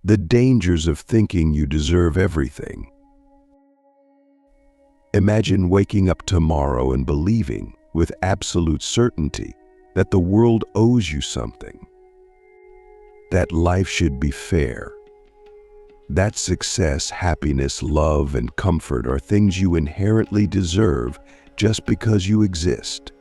The dangers of thinking you deserve everything. Imagine waking up tomorrow and believing, with absolute certainty, that the world owes you something. That life should be fair. That success, happiness, love, and comfort are things you inherently deserve just because you exist.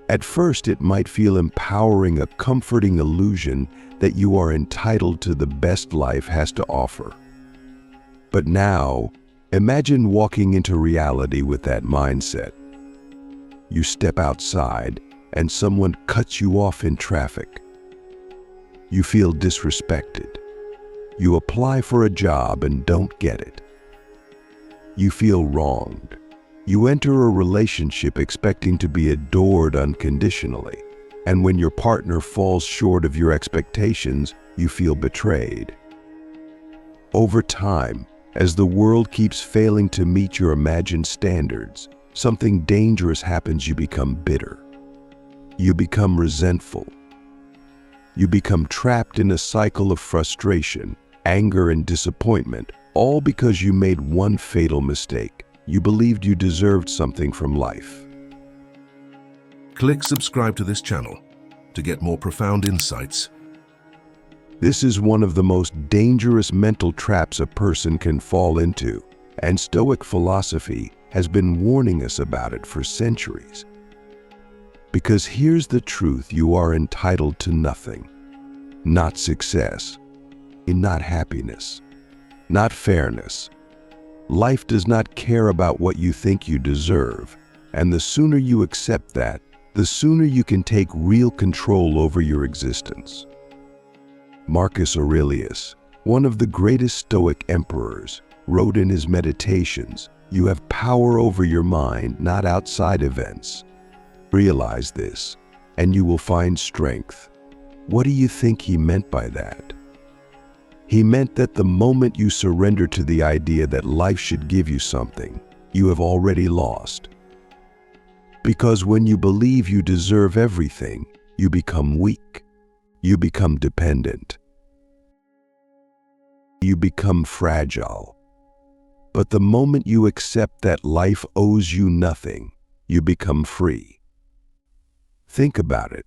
At first, it might feel empowering, a comforting illusion that you are entitled to the best life has to offer. But now, imagine walking into reality with that mindset. You step outside and someone cuts you off in traffic. You feel disrespected. You apply for a job and don't get it. You feel wronged. You enter a relationship expecting to be adored unconditionally, and when your partner falls short of your expectations, you feel betrayed. Over time, as the world keeps failing to meet your imagined standards, something dangerous happens. You become bitter. You become resentful. You become trapped in a cycle of frustration, anger, and disappointment, all because you made one fatal mistake. You believed you deserved something from life. Click subscribe to this channel to get more profound insights. This is one of the most dangerous mental traps a person can fall into, and Stoic philosophy has been warning us about it for centuries. Because here's the truth: you are entitled to nothing. Not success, not happiness, not fairness. Life does not care about what you think you deserve, and the sooner you accept that, the sooner you can take real control over your existence. Marcus Aurelius, one of the greatest Stoic emperors, wrote in his Meditations, "You have power over your mind, not outside events. Realize this, and you will find strength." What do you think he meant by that? He meant that the moment you surrender to the idea that life should give you something, you have already lost. Because when you believe you deserve everything, you become weak. You become dependent. You become fragile. But the moment you accept that life owes you nothing, you become free. Think about it.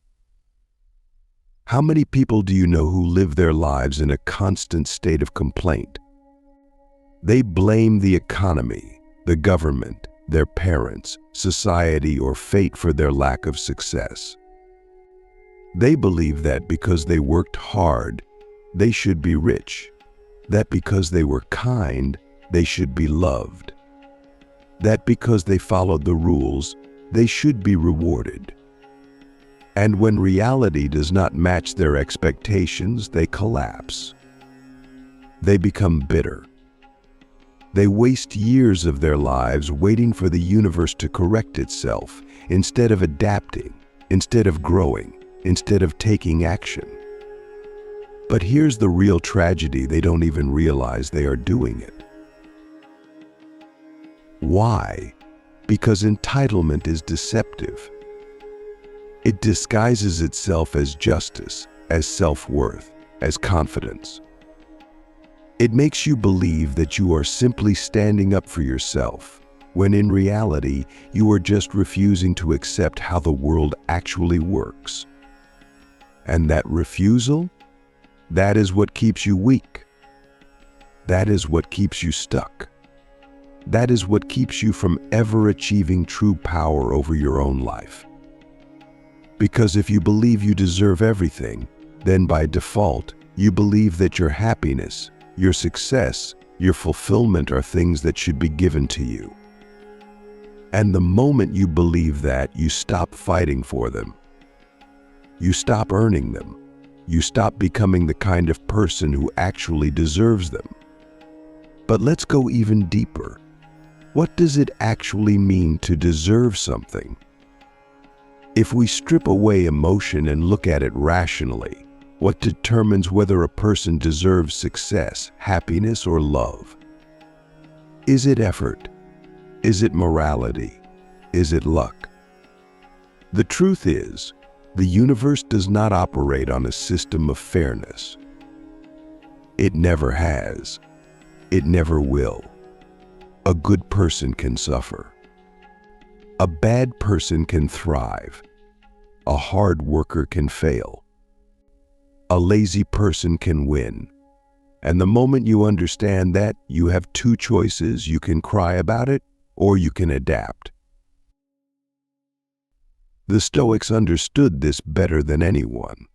How many people do you know who live their lives in a constant state of complaint? They blame the economy, the government, their parents, society, or fate for their lack of success. They believe that because they worked hard, they should be rich. That because they were kind, they should be loved. That because they followed the rules, they should be rewarded. And when reality does not match their expectations, they collapse. They become bitter. They waste years of their lives waiting for the universe to correct itself, instead of adapting, instead of growing, instead of taking action. But here's the real tragedy: they don't even realize they are doing it. Why? Because entitlement is deceptive. It disguises itself as justice, as self-worth, as confidence. It makes you believe that you are simply standing up for yourself, when in reality, you are just refusing to accept how the world actually works. And that refusal? That is what keeps you weak. That is what keeps you stuck. That is what keeps you from ever achieving true power over your own life. Because if you believe you deserve everything, then by default, you believe that your happiness, your success, your fulfillment are things that should be given to you. And the moment you believe that, you stop fighting for them. You stop earning them. You stop becoming the kind of person who actually deserves them. But let's go even deeper. What does it actually mean to deserve something? If we strip away emotion and look at it rationally, what determines whether a person deserves success, happiness, or love? Is it effort? Is it morality? Is it luck? The truth is, the universe does not operate on a system of fairness. It never has. It never will. A good person can suffer. A bad person can thrive. A hard worker can fail. A lazy person can win. And the moment you understand that, you have two choices. You can cry about it, or you can adapt. The Stoics understood this better than anyone.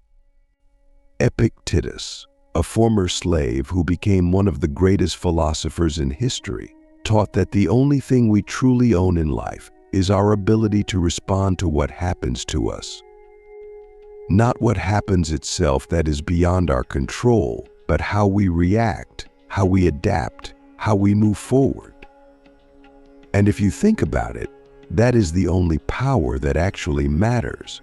Epictetus, a former slave who became one of the greatest philosophers in history, taught that the only thing we truly own in life is our ability to respond to what happens to us. Not what happens itself that is beyond our control, but how we react, how we adapt, how we move forward. And if you think about it, that is the only power that actually matters.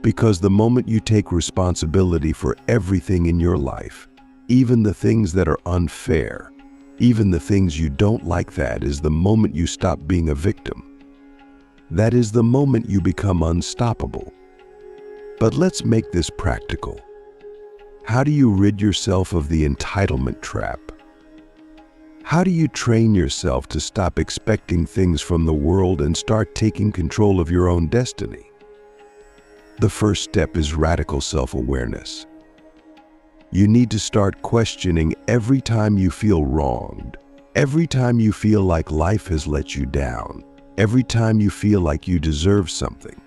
Because the moment you take responsibility for everything in your life, even the things that are unfair, even the things you don't like, that is the moment you stop being a victim. That is the moment you become unstoppable. But let's make this practical. How do you rid yourself of the entitlement trap? How do you train yourself to stop expecting things from the world and start taking control of your own destiny? The first step is radical self-awareness. You need to start questioning every time you feel wronged, every time you feel like life has let you down, every time you feel like you deserve something.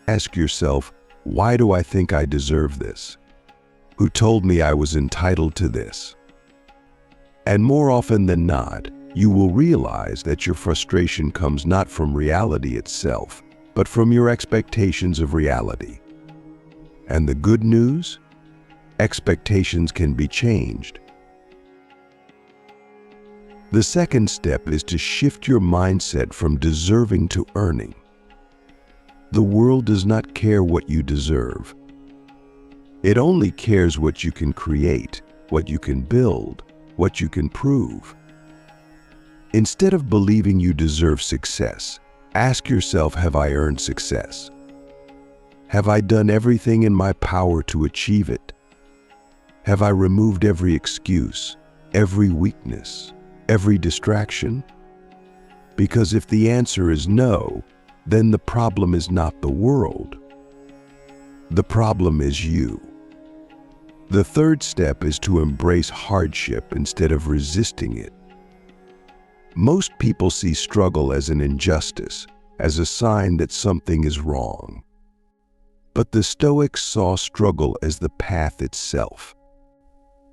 Ask yourself, why do I think I deserve this? Who told me I was entitled to this? And more often than not, you will realize that your frustration comes not from reality itself, but from your expectations of reality. And the good news? Expectations can be changed. The second step is to shift your mindset from deserving to earning. The world does not care what you deserve. It only cares what you can create, what you can build, what you can prove. Instead of believing you deserve success, ask yourself, have I earned success? Have I done everything in my power to achieve it? Have I removed every excuse, every weakness, every distraction? Because if the answer is no, then the problem is not the world. The problem is you. The third step is to embrace hardship instead of resisting it. Most people see struggle as an injustice, as a sign that something is wrong. But the Stoics saw struggle as the path itself.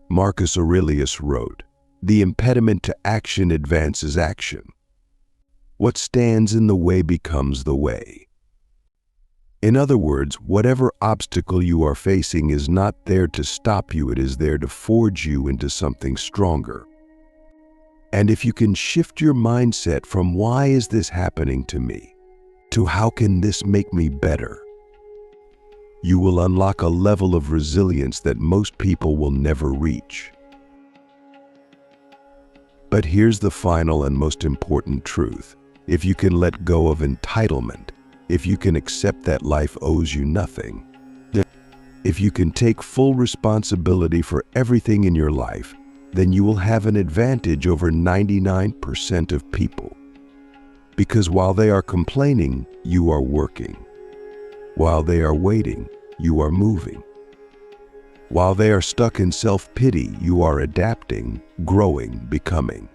Marcus Aurelius wrote, "The impediment to action advances action. What stands in the way becomes the way." In other words, whatever obstacle you are facing is not there to stop you, it is there to forge you into something stronger. And if you can shift your mindset from "why is this happening to me?" to "how can this make me better?" you will unlock a level of resilience that most people will never reach. But here's the final and most important truth. If you can let go of entitlement, if you can accept that life owes you nothing, if you can take full responsibility for everything in your life, then you will have an advantage over 99% of people. Because while they are complaining, you are working. While they are waiting, you are moving. While they are stuck in self-pity, you are adapting, growing, becoming.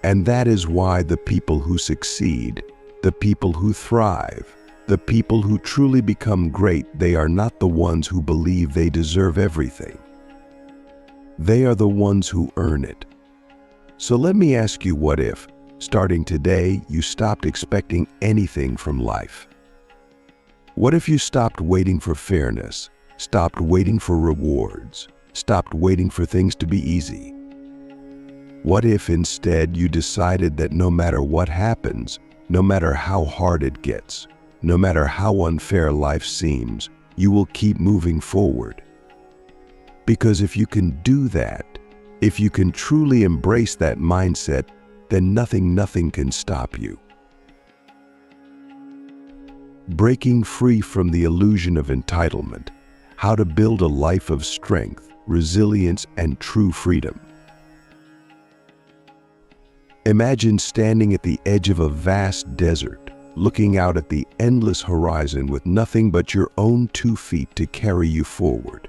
And that is why the people who succeed, the people who thrive, the people who truly become great, they are not the ones who believe they deserve everything. They are the ones who earn it. So let me ask you, what if, starting today, you stopped expecting anything from life? What if you stopped waiting for fairness, stopped waiting for rewards, stopped waiting for things to be easy? What if instead you decided that no matter what happens, no matter how hard it gets, no matter how unfair life seems, you will keep moving forward? Because if you can do that, if you can truly embrace that mindset, then nothing can stop you. Breaking free from the illusion of entitlement, how to build a life of strength, resilience, and true freedom. Imagine standing at the edge of a vast desert, looking out at the endless horizon with nothing but your own 2 feet to carry you forward.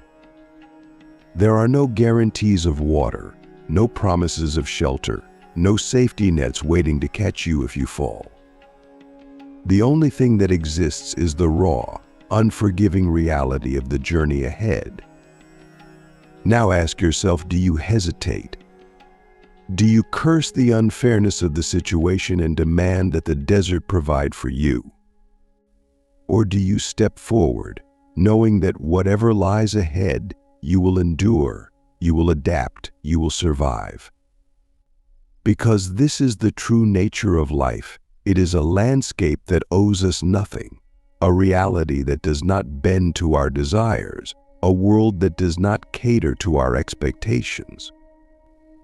There are no guarantees of water, no promises of shelter, no safety nets waiting to catch you if you fall. The only thing that exists is the raw, unforgiving reality of the journey ahead. Now ask yourself, do you hesitate? Do you curse the unfairness of the situation and demand that the desert provide for you? Or do you step forward, knowing that whatever lies ahead, you will endure, you will adapt, you will survive? Because this is the true nature of life. It is a landscape that owes us nothing, a reality that does not bend to our desires, a world that does not cater to our expectations.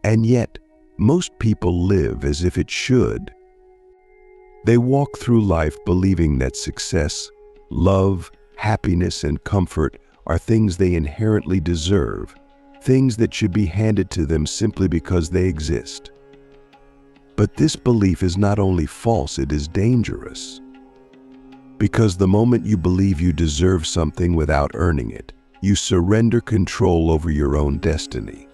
And yet, most people live as if it should. They walk through life believing that success, love, happiness, and comfort are things they inherently deserve, things that should be handed to them simply because they exist. But this belief is not only false, it is dangerous. Because the moment you believe you deserve something without earning it, you surrender control over your own destiny.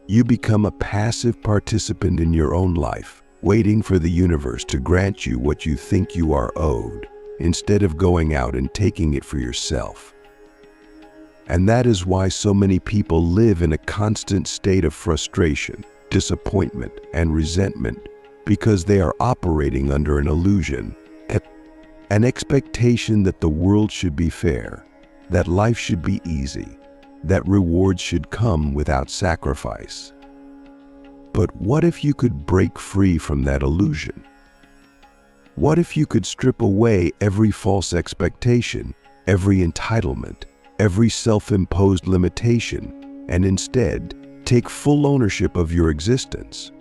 You become a passive participant in your own life, waiting for the universe to grant you what you think you are owed, instead of going out and taking it for yourself. And that is why so many people live in a constant state of frustration, disappointment, and resentment, because they are operating under an illusion, an expectation that the world should be fair, that life should be easy, that rewards should come without sacrifice. But what if you could break free from that illusion? What if you could strip away every false expectation, every entitlement, every self-imposed limitation, and instead take full ownership of your existence?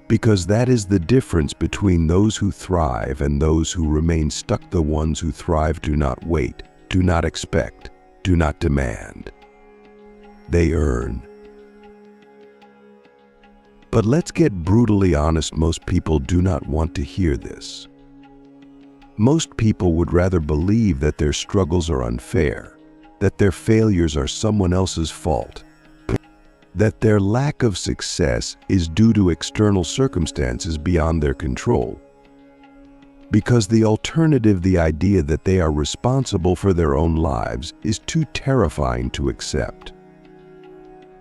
Because that is the difference between those who thrive and those who remain stuck. The ones who thrive do not wait, do not expect, do not demand. They earn. But let's get brutally honest, most people do not want to hear this. Most people would rather believe that their struggles are unfair, that their failures are someone else's fault, that their lack of success is due to external circumstances beyond their control. Because the alternative, the idea that they are responsible for their own lives, is too terrifying to accept.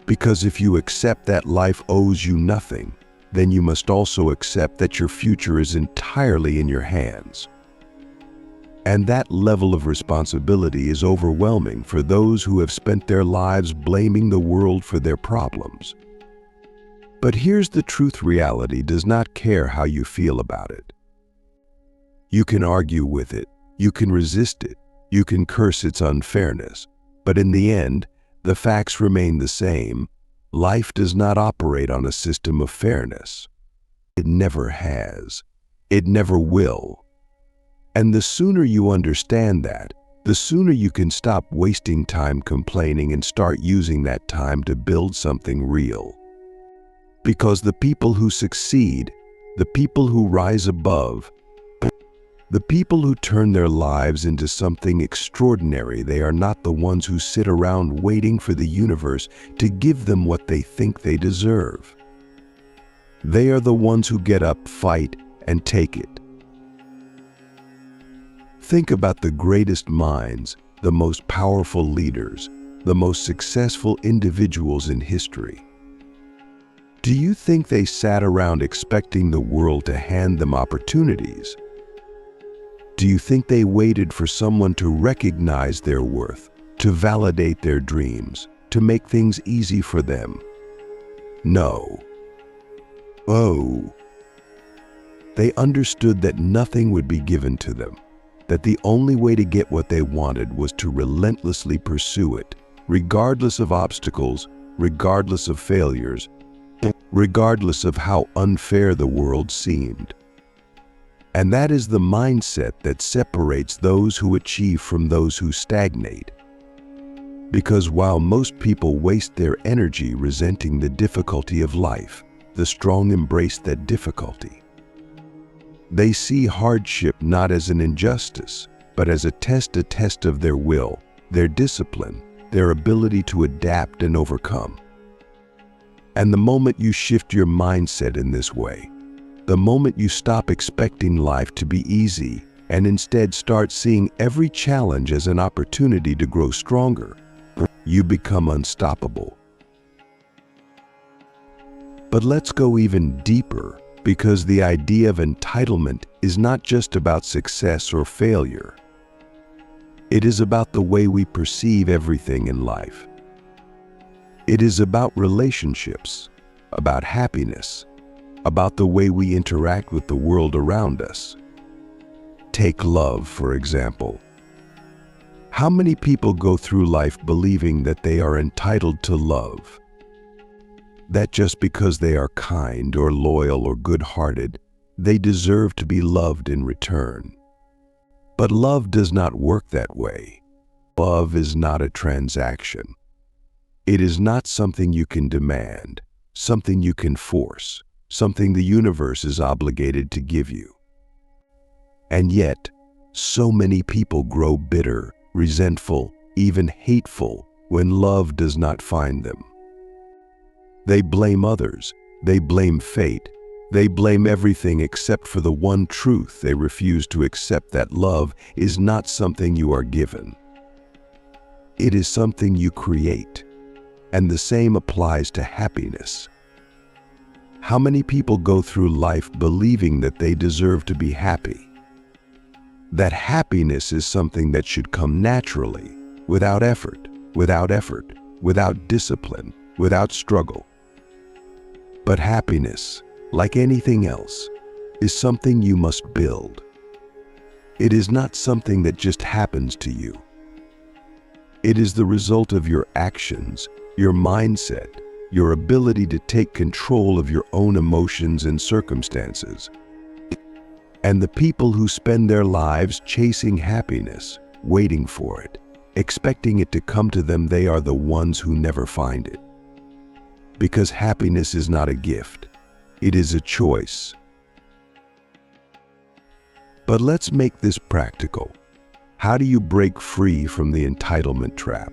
Because if you accept that life owes you nothing, then you must also accept that your future is entirely in your hands. And that level of responsibility is overwhelming for those who have spent their lives blaming the world for their problems. But here's the truth: reality does not care how you feel about it. You can argue with it, you can resist it, you can curse its unfairness, but in the end, the facts remain the same. Life does not operate on a system of fairness. It never has. It never will. And the sooner you understand that, the sooner you can stop wasting time complaining and start using that time to build something real. Because the people who succeed, the people who rise above, the people who turn their lives into something extraordinary, they are not the ones who sit around waiting for the universe to give them what they think they deserve. They are the ones who get up, fight, and take it. Think about the greatest minds, the most powerful leaders, the most successful individuals in history. Do you think they sat around expecting the world to hand them opportunities? Do you think they waited for someone to recognize their worth, to validate their dreams, to make things easy for them? No. Oh. They understood that nothing would be given to them, that the only way to get what they wanted was to relentlessly pursue it, regardless of obstacles, regardless of failures, regardless of how unfair the world seemed. And that is the mindset that separates those who achieve from those who stagnate. Because while most people waste their energy resenting the difficulty of life, the strong embrace that difficulty. They see hardship not as an injustice, but as a test of their will, their discipline, their ability to adapt and overcome. And the moment you shift your mindset in this way, the moment you stop expecting life to be easy and instead start seeing every challenge as an opportunity to grow stronger, you become unstoppable. But let's go even deeper, because the idea of entitlement is not just about success or failure. It is about the way we perceive everything in life. It is about relationships, about happiness, about the way we interact with the world around us. Take love, for example. How many people go through life believing that they are entitled to love? That just because they are kind or loyal or good-hearted, they deserve to be loved in return. But love does not work that way. Love is not a transaction. It is not something you can demand, something you can force, something the universe is obligated to give you. And yet, so many people grow bitter, resentful, even hateful when love does not find them. They blame others, they blame fate, they blame everything except for the one truth. They refuse to accept that love is not something you are given. It is something you create, and the same applies to happiness. How many people go through life believing that they deserve to be happy? That happiness is something that should come naturally, without effort, without discipline, without struggle. But happiness, like anything else, is something you must build. It is not something that just happens to you. It is the result of your actions, your mindset, your ability to take control of your own emotions and circumstances. And the people who spend their lives chasing happiness, waiting for it, expecting it to come to them, they are the ones who never find it. Because happiness is not a gift, it is a choice. But let's make this practical. How do you break free from the entitlement trap?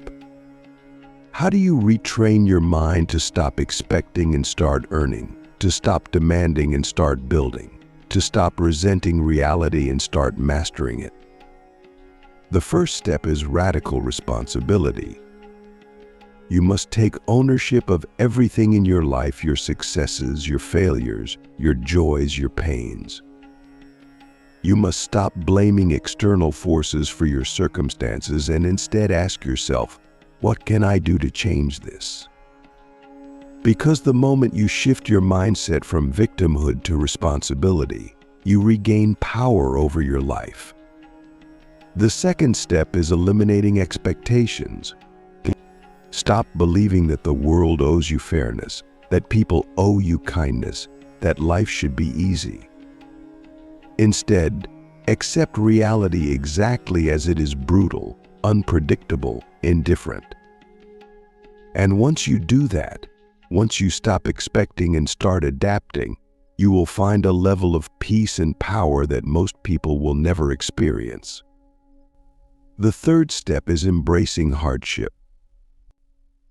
How do you retrain your mind to stop expecting and start earning, to stop demanding and start building, to stop resenting reality and start mastering it? The first step is radical responsibility. You must take ownership of everything in your life, your successes, your failures, your joys, your pains. You must stop blaming external forces for your circumstances and instead ask yourself, what can I do to change this? Because the moment you shift your mindset from victimhood to responsibility, you regain power over your life. The second step is eliminating expectations. Stop believing that the world owes you fairness, that people owe you kindness, that life should be easy. Instead, accept reality exactly as it is: brutal, unpredictable, indifferent. And once you do that, once you stop expecting and start adapting, you will find a level of peace and power that most people will never experience. The third step is embracing hardship.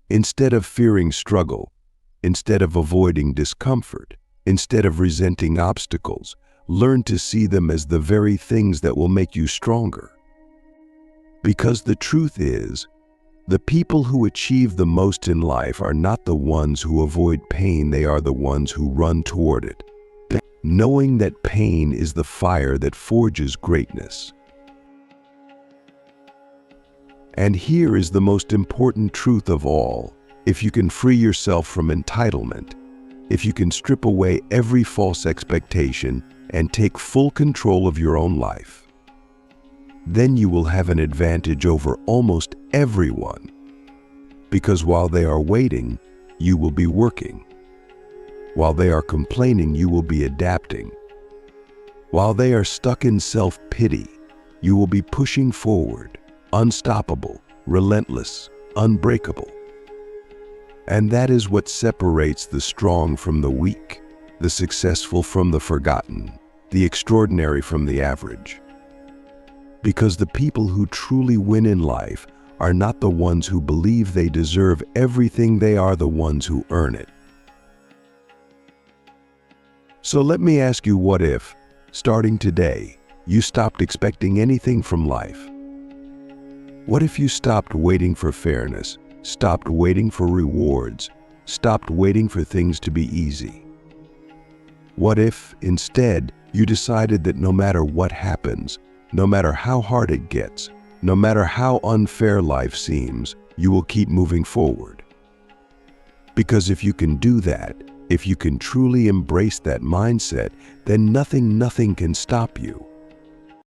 Instead of fearing struggle, instead of avoiding discomfort, instead of resenting obstacles, learn to see them as the very things that will make you stronger. Because the truth is, the people who achieve the most in life are not the ones who avoid pain, they are the ones who run toward it, knowing that pain is the fire that forges greatness. And here is the most important truth of all: if you can free yourself from entitlement, if you can strip away every false expectation and take full control of your own life, then you will have an advantage over almost everyone. Because while they are waiting, you will be working. While they are complaining, you will be adapting. While they are stuck in self-pity, you will be pushing forward, unstoppable, relentless, unbreakable. And that is what separates the strong from the weak, the successful from the forgotten, the extraordinary from the average. Because the people who truly win in life are not the ones who believe they deserve everything, they are the ones who earn it. So let me ask you, what if, starting today, you stopped expecting anything from life? What if you stopped waiting for fairness, stopped waiting for rewards, stopped waiting for things to be easy? What if, instead, you decided that no matter what happens, no matter how hard it gets, no matter how unfair life seems, you will keep moving forward? Because if you can do that, if you can truly embrace that mindset, then nothing can stop you.